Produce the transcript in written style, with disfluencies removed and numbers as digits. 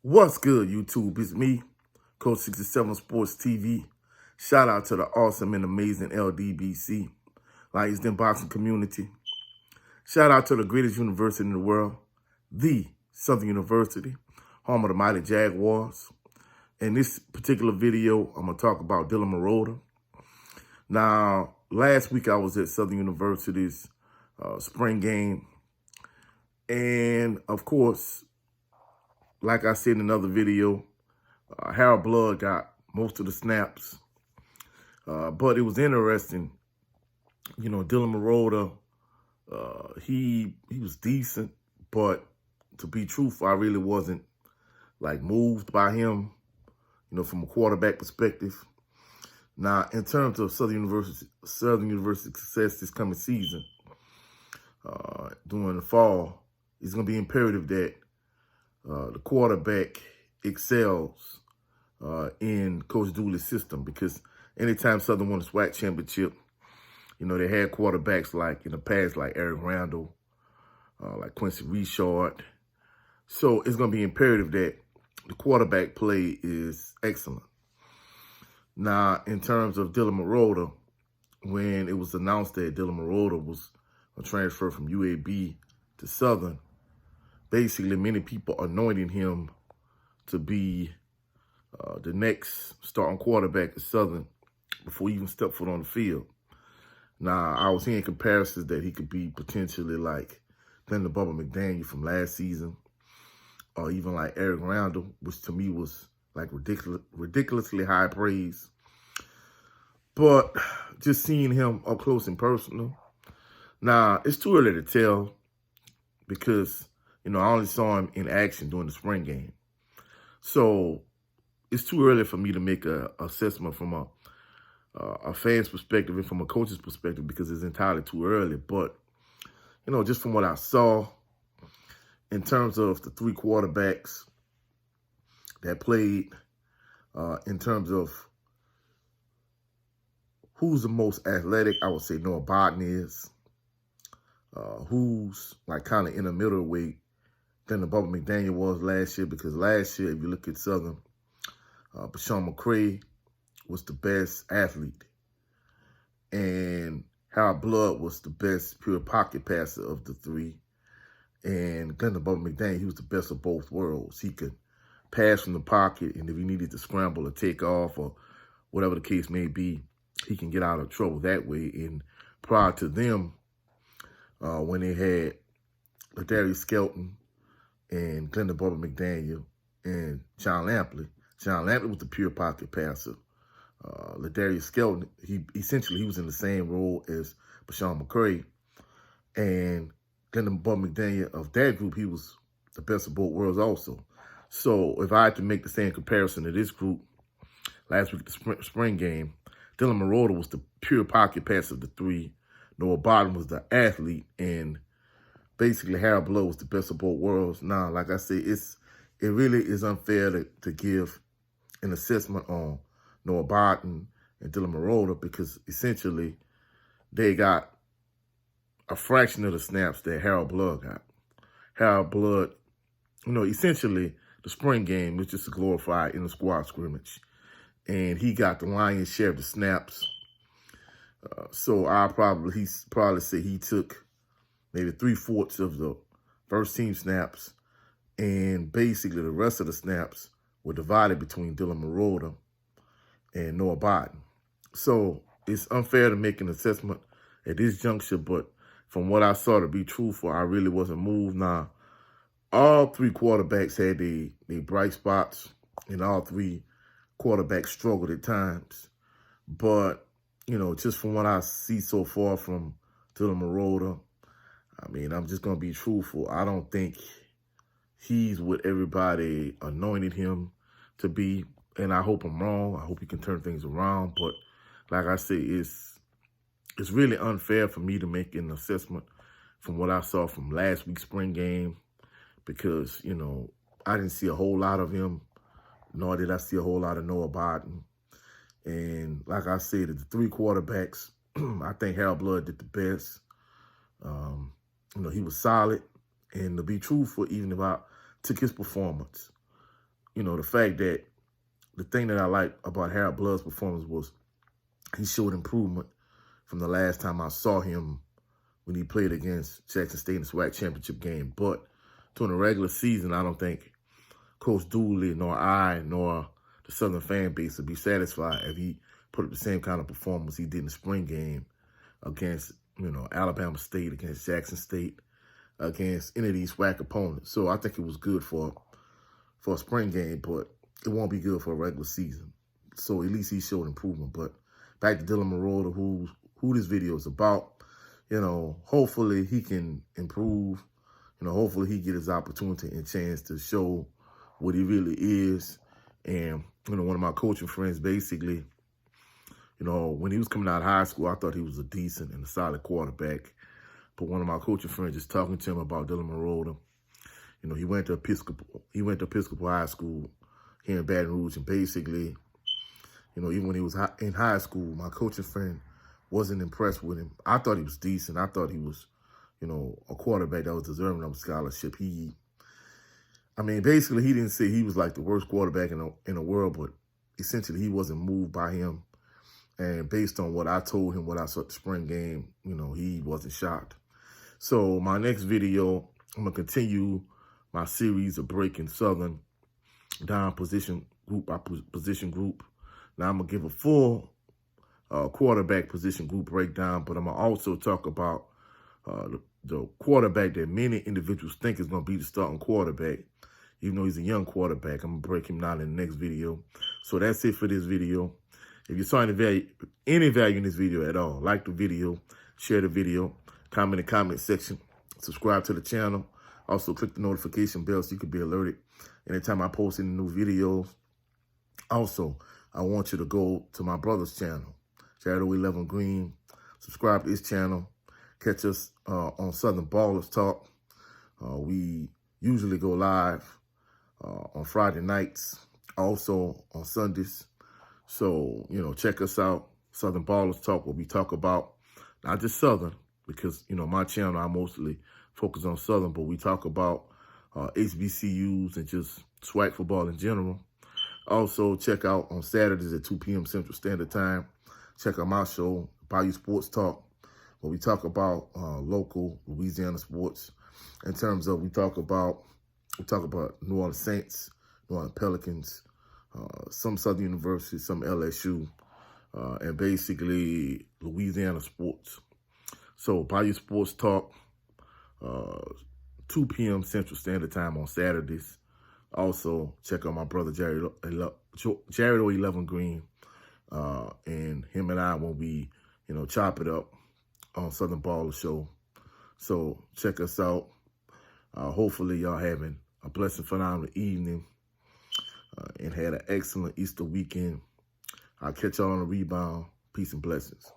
What's good, YouTube? It's me, Coach 67 Sports TV. Shout out to the awesome and amazing LDBC, Lions Den Boxing community. Shout out to the greatest university in the world, the Southern University, home of the mighty Jaguars. In this particular video, I'm going to talk about Dylan Mehrotra. Now, last week I was at Southern University's spring game. And, of course, like I said in another video, Harold Blood got most of the snaps. But it was interesting. You know, Dylan Mehrotra, he was decent, but to be truthful, I really wasn't moved by him, from a quarterback perspective. Now, in terms of Southern University success this coming season, during the fall, it's going to be imperative that the quarterback excels in Coach Dooley's system, because anytime Southern won a SWAC championship, they had quarterbacks in the past like Eric Randall, like Quincy Richard. So it's going to be imperative that the quarterback play is excellent. Now, in terms of Dylan Mehrotra, when it was announced that Dylan Mehrotra was a transfer from UAB to Southern, basically many people anointing him to be the next starting quarterback at Southern before he even stepped foot on the field. Now, I was hearing comparisons that he could be potentially like Dylan McDaniel from last season, or even like Eric Randall, which to me was like ridiculously high praise. But just seeing him up close and personal, now it's too early to tell because, I only saw him in action during the spring game. So it's too early for me to make an assessment from a fan's perspective and from a coach's perspective, because it's entirely too early. But, just from what I saw, in terms of the three quarterbacks that played, in terms of who's the most athletic, I would say Noah Barton is. Who's kind of in the middle weight than the Bubba McDaniel was last year, because last year, if you look at Southern, Bashawn McCray was the best athlete, and Harold Blood was the best pure pocket passer of the three, and Bubba McDaniel, he was the best of both worlds. He could pass from the pocket, and if he needed to scramble or take off or whatever the case may be, he can get out of trouble that way. And prior to them, when they had Ladarius Skelton and Bubba McDaniel and John Lampley. John Lampley was the pure pocket passer. Ladarius Skelton, he was in the same role as Bashawn McCray. And Bubba McDaniel, of that group, he was the best of both worlds also. So if I had to make the same comparison to this group, last week at the spring game, Dylan Mehrotra was the pure pocket passer of the three. Noah Barton was the athlete, and basically Harold Blood was the best of both worlds. Now, like I said, it really is unfair to give an assessment on Noah Barton and Dylan Mehrotra, because essentially they got a fraction of the snaps that Harold Blood got. Harold Blood, essentially the spring game was just a glorified inter-squad scrimmage, and he got the lion's share of the snaps. So he'd probably say he took maybe 3/4 of the first team snaps, and basically the rest of the snaps were divided between Dylan Mehrotra and Noah Barton. So it's unfair to make an assessment at this juncture, but from what I saw, to be truthful, I really wasn't moved. Now, all three quarterbacks had their bright spots, and all three quarterbacks struggled at times. But, just from what I see so far from Dylan Mehrotra, I'm just going to be truthful. I don't think he's what everybody anointed him to be, and I hope I'm wrong. I hope he can turn things around. But like I say, it's really unfair for me to make an assessment from what I saw from last week's spring game, because, I didn't see a whole lot of him, nor did I see a whole lot of Noah Barton. And like I said, the three quarterbacks, I think Harold Blood did the best. He was solid. And to be truthful, even if I took his performance the fact that the thing that I like about Harold Blood's performance was he showed improvement from the last time I saw him when he played against Jackson State in the SWAC championship game. But during the regular season, I don't think Coach Dooley, nor I, nor the Southern fan base would be satisfied if he put up the same kind of performance he did in the spring game against, Alabama State, against Jackson State, against any of these SWAC opponents. So I think it was good for a spring game, but it won't be good for a regular season. So at least he showed improvement. But back to Dylan Mehrotra, who this video is about. Hopefully he can improve. Hopefully he get his opportunity and chance to show what he really is. And, one of my coaching friends basically, when he was coming out of high school, I thought he was a decent and a solid quarterback. But one of my coaching friends just talking to him about Dylan Mehrotra, he went to Episcopal High School here in Baton Rouge, and basically, even when he was in high school, my coaching friend wasn't impressed with him. I thought he was decent. I thought he was, a quarterback that was deserving of a scholarship. Basically, he didn't say he was like the worst quarterback in the world, but essentially he wasn't moved by him. And based on what I told him, what I saw at the spring game, he wasn't shocked. So my next video, I'm going to continue my series of breaking Southern down position group by position group. Now I'm going to give a full quarterback position group breakdown, but I'm going to also talk about the quarterback that many individuals think is going to be the starting quarterback, even though he's a young quarterback. I'm going to break him down in the next video. So that's it for this video. If you saw any value in this video at all, like the video, share the video, comment in the comment section, subscribe to the channel. Also, click the notification bell so you can be alerted anytime I post any new videos. Also, I want you to go to my brother's channel, Jared 11 Green. Subscribe to his channel. Catch us on Southern Ballers Talk. We usually go live on Friday nights, also on Sundays. So, check us out. Southern Ballers Talk, where we talk about not just Southern, because, my channel, I mostly focus on Southern, but we talk about HBCUs and just SWAC football in general. Also, check out on Saturdays at 2 p.m. Central Standard Time. Check out my show, Bayou Sports Talk, where we talk about local Louisiana sports. In terms of, we talk about New Orleans Saints, New Orleans Pelicans, some Southern University, some LSU, and basically Louisiana sports. So Bayou Sports Talk, 2 p.m. Central Standard Time on Saturdays. Also, check out my brother Jared 11 Green, and him and I when we, chop it up on Southern Baller Show. So check us out. Hopefully y'all having a blessed, phenomenal evening and had an excellent Easter weekend. I'll catch y'all on the rebound. Peace and blessings.